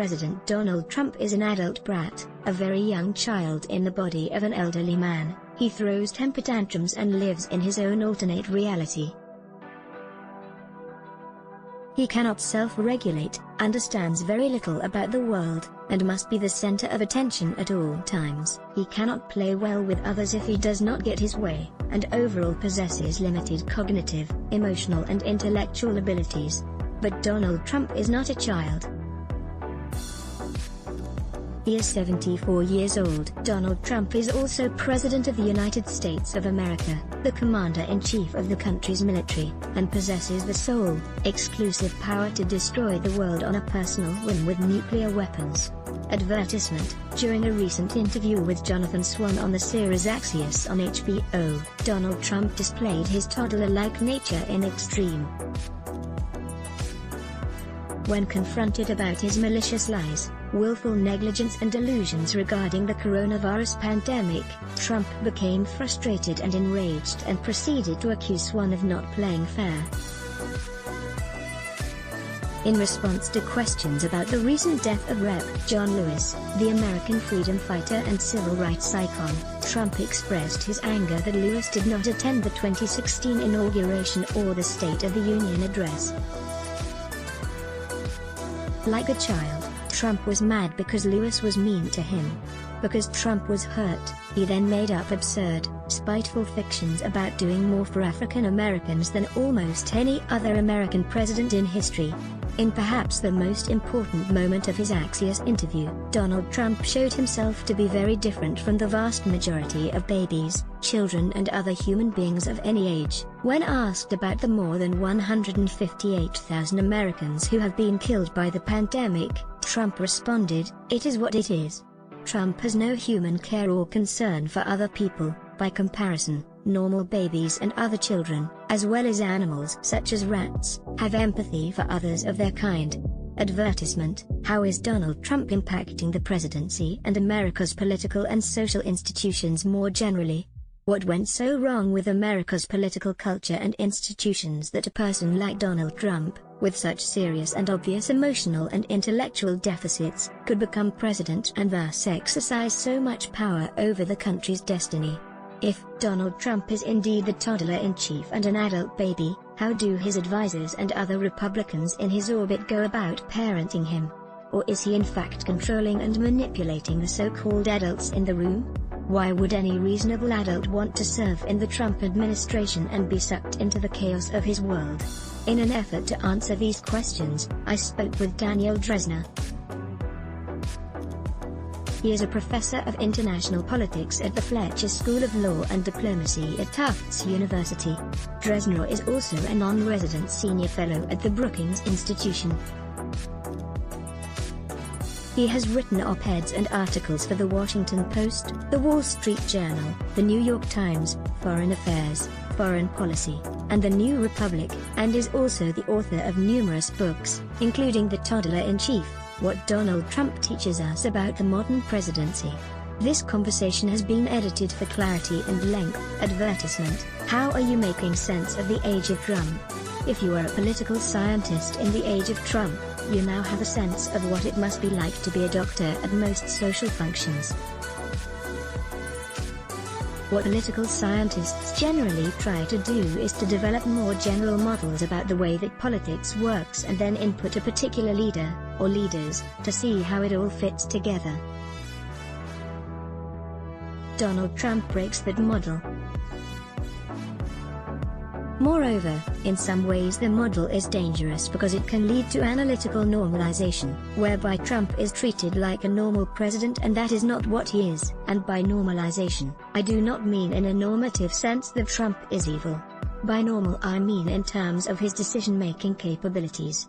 President Donald Trump is an adult brat, a very young child in the body of an elderly man. He throws temper tantrums and lives in his own alternate reality. He cannot self-regulate, understands very little about the world, and must be the center of attention at all times. He cannot play well with others if he does not get his way, and overall possesses limited cognitive, emotional and intellectual abilities. But Donald Trump is not a child. He is 74 years old. Donald Trump is also President of the United States of America, the Commander-in-Chief of the country's military, and possesses the sole, exclusive power to destroy the world on a personal whim with nuclear weapons. Advertisement: during a recent interview with Jonathan Swan on the series Axios on HBO, Donald Trump displayed his toddler-like nature in extreme. When confronted about his malicious lies, willful negligence and delusions regarding the coronavirus pandemic, Trump became frustrated and enraged and proceeded to accuse Swan of not playing fair. In response to questions about the recent death of Rep. John Lewis, the American freedom fighter and civil rights icon, Trump expressed his anger that Lewis did not attend the 2016 inauguration or the State of the Union address. Like a child, Trump was mad because Lewis was mean to him. Because Trump was hurt, he then made up absurd, spiteful fictions about doing more for African Americans than almost any other American president in history. In perhaps the most important moment of his Axios interview, Donald Trump showed himself to be very different from the vast majority of babies, children and other human beings of any age. When asked about the more than 158,000 Americans who have been killed by the pandemic, Trump responded, "It is what it is." Trump has no human care or concern for other people. By comparison, normal babies and other children, as well as animals such as rats, have empathy for others of their kind. Advertisement: how is Donald Trump impacting the presidency and America's political and social institutions more generally? What went so wrong with America's political culture and institutions that a person like Donald Trump, with such serious and obvious emotional and intellectual deficits, could become president and thus exercise so much power over the country's destiny? If Donald Trump is indeed the toddler-in-chief and an adult baby, how do his advisors and other Republicans in his orbit go about parenting him? Or is he in fact controlling and manipulating the so-called adults in the room? Why would any reasonable adult want to serve in the Trump administration and be sucked into the chaos of his world? In an effort to answer these questions, I spoke with Daniel Drezner. He is a professor of international politics at the Fletcher School of Law and Diplomacy at Tufts University. Drezner is also a non-resident senior fellow at the Brookings Institution. He has written op-eds and articles for The Washington Post, The Wall Street Journal, The New York Times, Foreign Affairs, Foreign Policy, and The New Republic, and is also the author of numerous books, including The Toddler-in-Chief: What Donald Trump Teaches Us About the Modern Presidency. This conversation has been edited for clarity and length. Advertisement: how are you making sense of the age of Trump? If you are a political scientist in the age of Trump, you now have a sense of what it must be like to be a doctor at most social functions. What political scientists generally try to do is to develop more general models about the way that politics works and then input a particular leader, or leaders, to see how it all fits together. Donald Trump breaks that model. Moreover, in some ways the model is dangerous because it can lead to analytical normalization, whereby Trump is treated like a normal president, and that is not what he is. And by normalization, I do not mean in a normative sense that Trump is evil. By normal I mean in terms of his decision-making capabilities.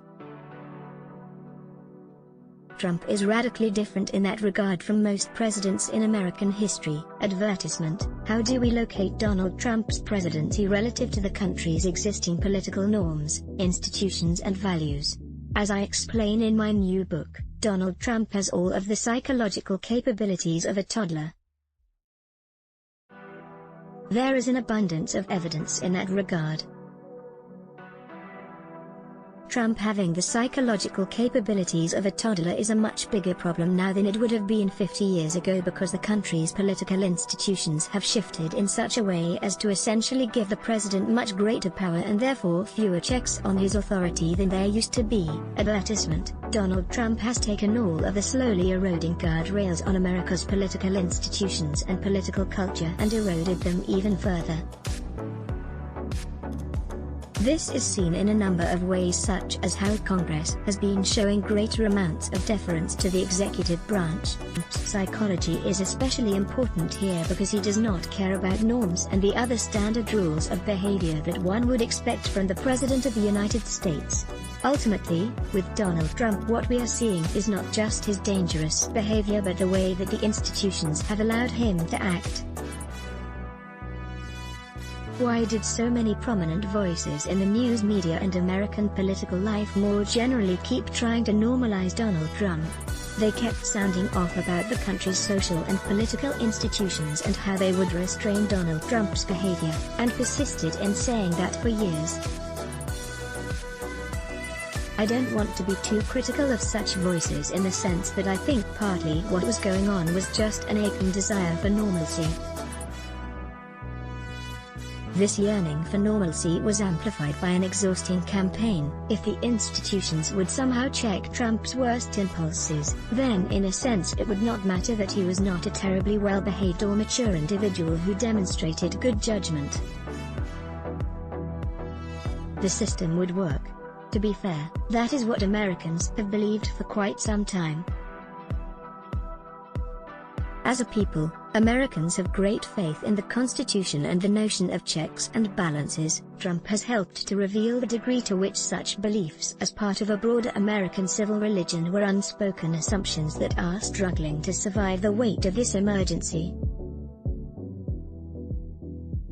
Trump is radically different in that regard from most presidents in American history. Advertisement: how do we locate Donald Trump's presidency relative to the country's existing political norms, institutions and values? As I explain in my new book, Donald Trump has all of the psychological capabilities of a toddler. There is an abundance of evidence in that regard. Trump having the psychological capabilities of a toddler is a much bigger problem now than it would have been 50 years ago, because the country's political institutions have shifted in such a way as to essentially give the president much greater power and therefore fewer checks on his authority than there used to be. Advertisement: Donald Trump has taken all of the slowly eroding guardrails on America's political institutions and political culture and eroded them even further. This is seen in a number of ways, such as how Congress has been showing greater amounts of deference to the executive branch. Psychology is especially important here because he does not care about norms and the other standard rules of behavior that one would expect from the President of the United States. Ultimately, with Donald Trump, what we are seeing is not just his dangerous behavior but the way that the institutions have allowed him to act. Why did so many prominent voices in the news media and American political life more generally keep trying to normalize Donald Trump? They kept sounding off about the country's social and political institutions and how they would restrain Donald Trump's behavior, and persisted in saying that for years. I don't want to be too critical of such voices in the sense that I think partly what was going on was just an aching desire for normalcy. This yearning for normalcy was amplified by an exhausting campaign. If the institutions would somehow check Trump's worst impulses, then in a sense it would not matter that he was not a terribly well-behaved or mature individual who demonstrated good judgment. The system would work. To be fair, that is what Americans have believed for quite some time. As a people, Americans have great faith in the Constitution and the notion of checks and balances. Trump has helped to reveal the degree to which such beliefs as part of a broader American civil religion were unspoken assumptions that are struggling to survive the weight of this emergency.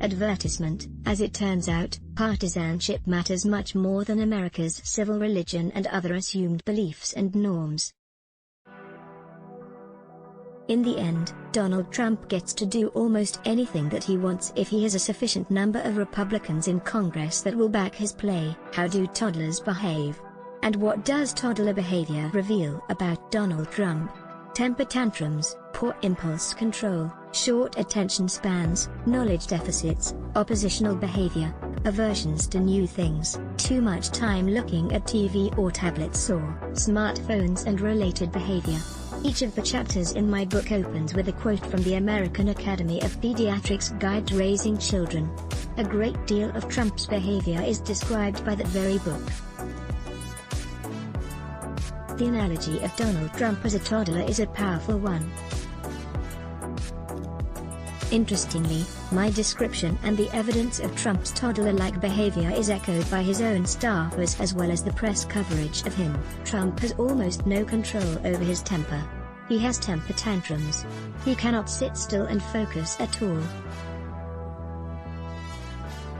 Advertisement: as it turns out, partisanship matters much more than America's civil religion and other assumed beliefs and norms. In the end, Donald Trump gets to do almost anything that he wants if he has a sufficient number of Republicans in Congress that will back his play. How do toddlers behave? And what does toddler behavior reveal about Donald Trump? Temper tantrums, poor impulse control, short attention spans, knowledge deficits, oppositional behavior, aversions to new things, too much time looking at TV or tablets or smartphones and related behavior. Each of the chapters in my book opens with a quote from the American Academy of Pediatrics Guide to Raising Children. A great deal of Trump's behavior is described by that very book. The analogy of Donald Trump as a toddler is a powerful one. Interestingly, my description and the evidence of Trump's toddler-like behavior is echoed by his own staffers as well as the press coverage of him. Trump has almost no control over his temper. He has temper tantrums. He cannot sit still and focus at all.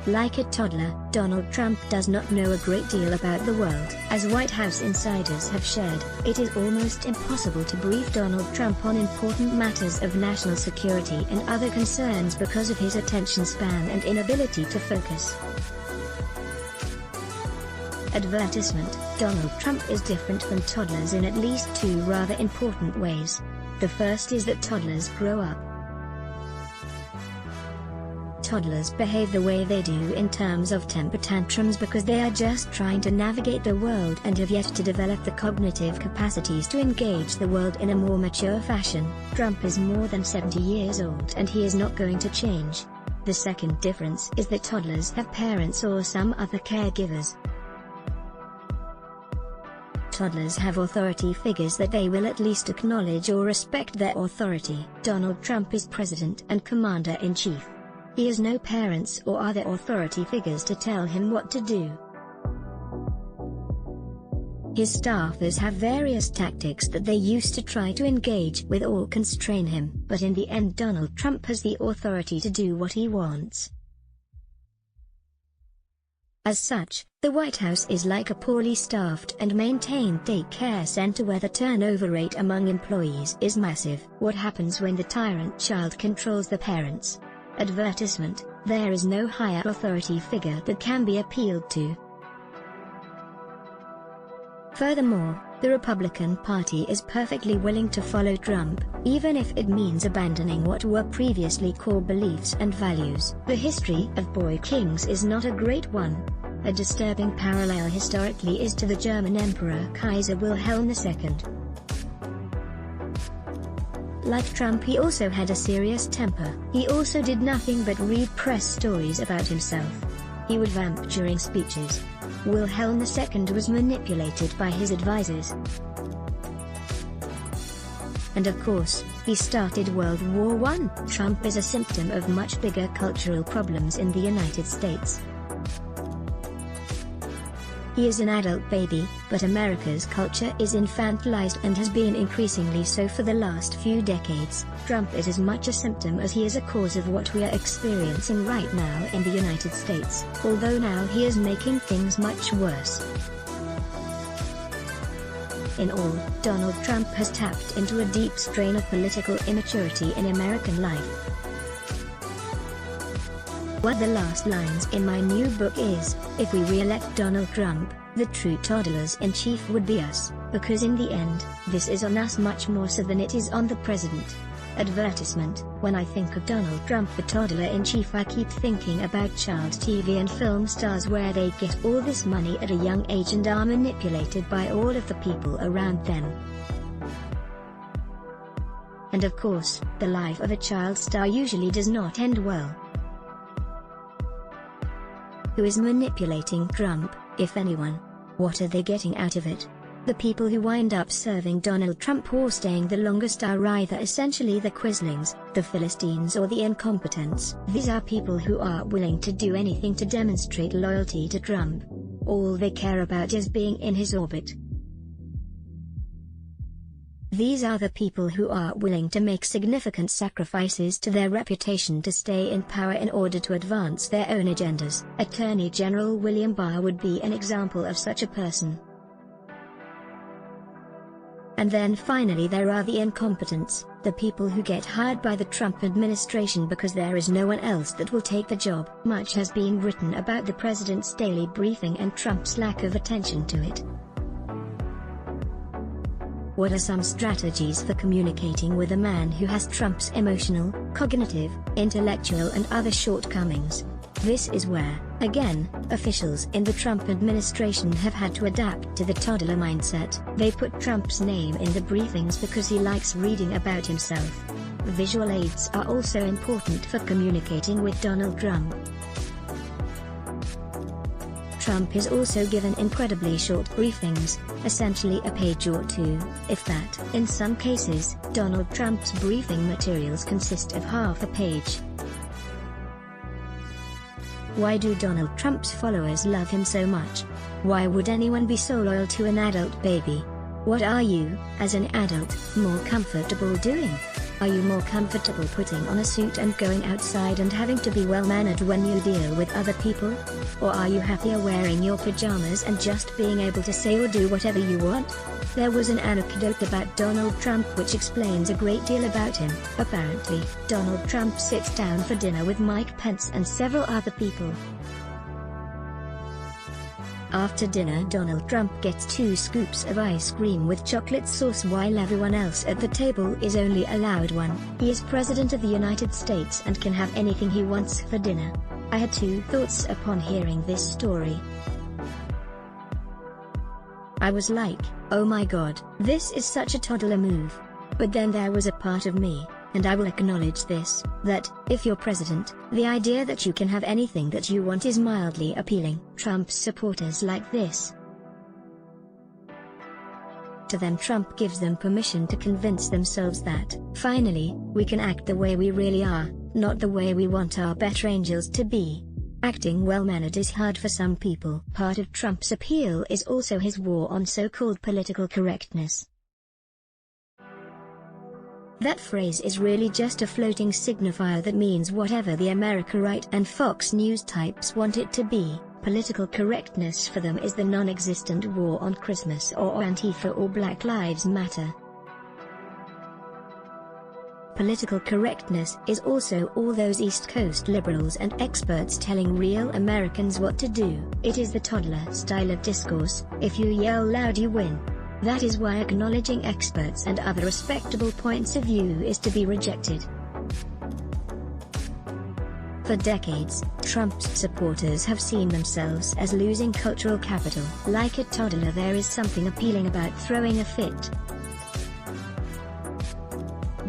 Like a toddler, Donald Trump does not know a great deal about the world. As White House insiders have shared, it is almost impossible to brief Donald Trump on important matters of national security and other concerns because of his attention span and inability to focus. Advertisement: Donald Trump is different from toddlers in at least two rather important ways. The first is that toddlers grow up. Toddlers behave the way they do in terms of temper tantrums because they are just trying to navigate the world and have yet to develop the cognitive capacities to engage the world in a more mature fashion. Trump is more than 70 years old and he is not going to change. The second difference is that toddlers have parents or some other caregivers. Toddlers have authority figures that they will at least acknowledge or respect their authority. Donald Trump is president and commander-in-chief. He has no parents or other authority figures to tell him what to do. His staffers have various tactics that they use to try to engage with or constrain him, but in the end Donald Trump has the authority to do what he wants. As such, the White House is like a poorly staffed and maintained daycare center where the turnover rate among employees is massive. What happens when the tyrant child controls the parents? Advertisement: there is no higher authority figure that can be appealed to. Furthermore, the Republican Party is perfectly willing to follow Trump, even if it means abandoning what were previously core beliefs and values. The history of boy kings is not a great one. A disturbing parallel historically is to the German Emperor Kaiser Wilhelm II. Like Trump, he also had a serious temper. He also did nothing but read press stories about himself. He would vamp during speeches. Wilhelm II was manipulated by his advisors. And of course, he started World War I. Trump is a symptom of much bigger cultural problems in the United States. He is an adult baby, but America's culture is infantilized and has been increasingly so for the last few decades. Trump is as much a symptom as he is a cause of what we are experiencing right now in the United States, although now he is making things much worse. In all, Donald Trump has tapped into a deep strain of political immaturity in American life. One of the last lines in my new book is, if we re-elect Donald Trump, the true toddlers-in-chief would be us, because in the end, this is on us much more so than it is on the president. Advertisement: when I think of Donald Trump the toddler-in-chief, I keep thinking about child TV and film stars where they get all this money at a young age and are manipulated by all of the people around them. And of course, the life of a child star usually does not end well. Who is manipulating Trump, if anyone? What are they getting out of it? The people who wind up serving Donald Trump or staying the longest are either essentially the quislings, the Philistines, or the incompetents. These are people who are willing to do anything to demonstrate loyalty to Trump. All they care about is being in his orbit. These are the people who are willing to make significant sacrifices to their reputation to stay in power in order to advance their own agendas. Attorney General William Barr would be an example of such a person. And then finally there are the incompetents, the people who get hired by the Trump administration because there is no one else that will take the job. Much has been written about the president's daily briefing and Trump's lack of attention to it. What are some strategies for communicating with a man who has Trump's emotional, cognitive, intellectual and other shortcomings? This is where, again, officials in the Trump administration have had to adapt to the toddler mindset. They put Trump's name in the briefings because he likes reading about himself. Visual aids are also important for communicating with Donald Trump. Trump is also given incredibly short briefings, essentially a page or two, if that. In some cases, Donald Trump's briefing materials consist of half a page. Why do Donald Trump's followers love him so much? Why would anyone be so loyal to an adult baby? What are you, as an adult, more comfortable doing? Are you more comfortable putting on a suit and going outside and having to be well-mannered when you deal with other people? Or are you happier wearing your pajamas and just being able to say or do whatever you want? There was an anecdote about Donald Trump which explains a great deal about him. Apparently, Donald Trump sits down for dinner with Mike Pence and several other people. After dinner, Donald Trump gets 2 scoops of ice cream with chocolate sauce while everyone else at the table is only allowed 1. He is President of the United States and can have anything he wants for dinner. I had 2 thoughts upon hearing this story. I was like, oh my god, this is such a toddler move. But then there was a part of me, and I will acknowledge this, that, if you're president, the idea that you can have anything that you want is mildly appealing. Trump's supporters like this. To them, Trump gives them permission to convince themselves that, finally, we can act the way we really are, not the way we want our better angels to be. Acting well-mannered is hard for some people. Part of Trump's appeal is also his war on so-called political correctness. That phrase is really just a floating signifier that means whatever the America Right and Fox News types want it to be. Political correctness for them is the non-existent war on Christmas or Antifa or Black Lives Matter. political correctness is also all those East Coast liberals and experts telling real Americans what to do. It is the toddler style of discourse: if you yell loud you win. That is why acknowledging experts and other respectable points of view is to be rejected. For decades, Trump's supporters have seen themselves as losing cultural capital. Like a toddler, there is something appealing about throwing a fit.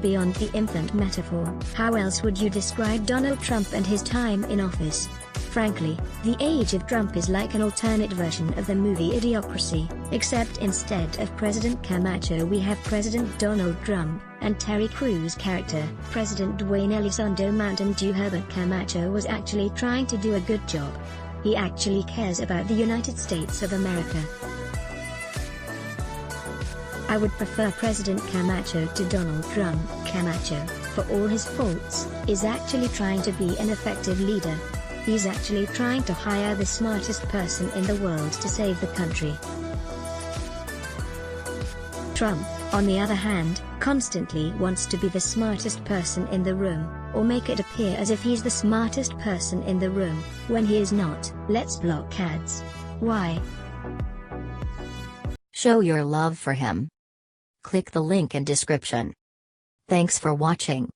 Beyond the infant metaphor, how else would you describe Donald Trump and his time in office? Frankly, the age of Trump is like an alternate version of the movie Idiocracy, except instead of President Camacho we have President Donald Trump, and Terry Crews' character, President Dwayne Elizondo Mountain Dew. Herbert Camacho was actually trying to do a good job. He actually cares about the United States of America. I would prefer President Camacho to Donald Trump. Camacho, for all his faults, is actually trying to be an effective leader. He's actually trying to hire the smartest person in the world to save the country. Trump, on the other hand, constantly wants to be the smartest person in the room, or make it appear as if he's the smartest person in the room, when he is not. Let's block ads. Why? Show your love for him. Click the link in description. Thanks for watching.